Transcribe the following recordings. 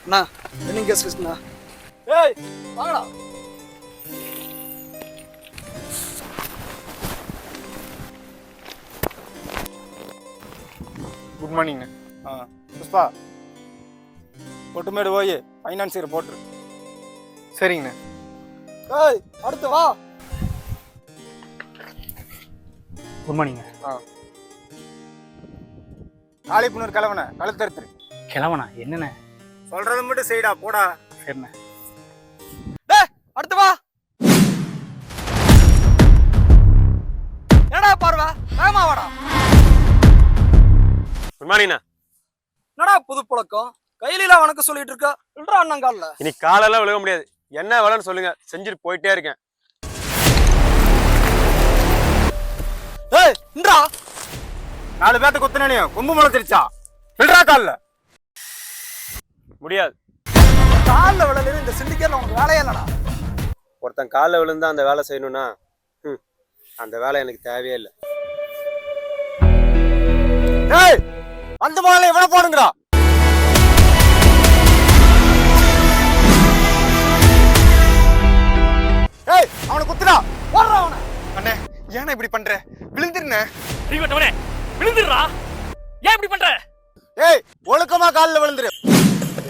அண்ணா என்ன கேஸ் வச்சுண்ணா. ஏய் வாங்கடா. குட் மார்னிங்ண்ணே. புஷ்பா ஒட்டுமேடு போய் ஃபைனான்சியர் போட்டுரு. சரிங்கண்ணே. ஏய் அடுத்து வா. குட் மார்னிங்க. காளிப்புணர் கிழவனை கழுத்தறுத்துரு. கிளவனா என்னண்ணே? சொல்றது மட்டும் செய்டா போடா. சரிண்ணே. டேய் அடுத்து வா. என்னடா பார்வா வேகமா வாடா. குட் மார்னிங்ண்ணா. என்னடா புது பழக்கம் கையில வணக்கம் சொல்லிட்டு இருக்க. இல்லடா அண்ணங்கால்ல இனி காலெல்லாம் விழுக முடியாது. என்ன வேலைன்னு சொல்லுங்க, செஞ்சுட்டு போயிட்டே இருக்கேன். ஏய் இன்றா 4 பேர்த்த குத்துனே கொம்பு முளைச்சிருச்சா? விடுறா கால்ல. முடியாது. கால்ல விழல இந்த சிண்டிகேட்ல உனக்கு வேலையே இல்லடா. ஒருத்தன் காலில் விழுந்தா அந்த வேலை செய்யணும்னா அந்த வேலை எனக்கு தேவையே இல்லை. ஏய் அந்த மாலை எவன போடுங்கடா. ஏய் அவனை குத்துடா. போடுறா அவனை. அண்ணே ஏன்னா இப்படி பண்ற? விழுந்துருண்ணே. அறிவட்டவனே விழுந்துடுறா. ஏன் இப்படி பண்ற? ஏய் ஒழுக்கமா காலில் விழுந்துரு.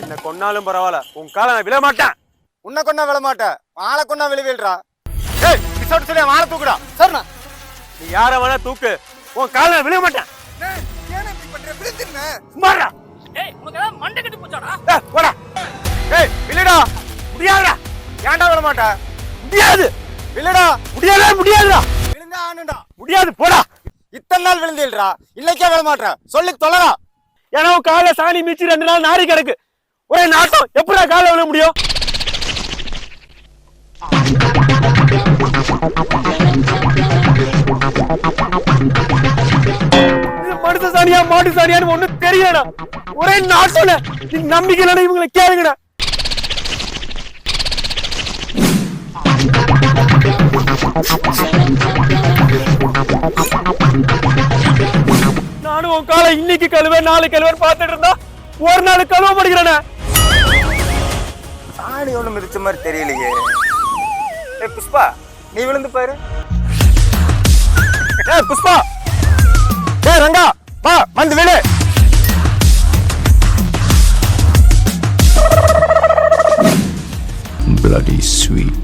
என்ன கொன்னாலும் பரவாயில்ல, உன் காலை நான் விழ மாட்டேன். உன்னை கொண்டா விழ மாட்டேன், ஆளை கொண்டா விழுவில்றா. ஏய் பிசோட் சொல்லி ஆளை தூக்குடா. சரிண்ணா. நீ யாரை வேணா தூக்கு, உன் காலை நான் விழ மாட்டேன். ஏன்னா இப்படி பண்ற? விழுந்துருண்ணே. சும்மாடா. ஏய் உனக்கு ஏதாவது மண்டை கட்டி போச்சாடா? போடா. ஏய் விழுடா. முடியாதுடா. ஏன்டா விழ மாட்டேன்? முடியாது. விழுடா. முடியாதுடா. விழுந்தா ஆனுடா. முடியாது போடா. இத்தனை நாள் விழுந்தில்றா, இன்னைக்கே விழ மாட்டேன். சொல்லி தொலைடா. ஏன்னா உன் காலை சாணி மிச்சு 2 நாள் நாரி கிடக்கு. ஒரே நாட்டம் எப்படா காலை விழ முடியும்? மனுஷ சாணியா மாட்டு சாணியான்னு ஒண்ணு தெரியலடா. ஒரே நாட்டோட நீங்க நம்பிக்கை இல்லைன்னா இவங்களை கேளுங்கடா. நானும் உன் காலை இன்னைக்கு கழுவேன் நாளை கழுவேன் பார்த்துட்டு இருந்தா ஒரு நாள் கழுவ மாட்டேங்கிறேன். சாணி ஒண்ணு மிதிச்ச மாதிரி தெரியலையே. ஏய் புஷ்பா நீ விழுந்து பாரு. ஏய் புஷ்பா. ஏய் ரங்கா வா வந்து விழு. Bloody sweet.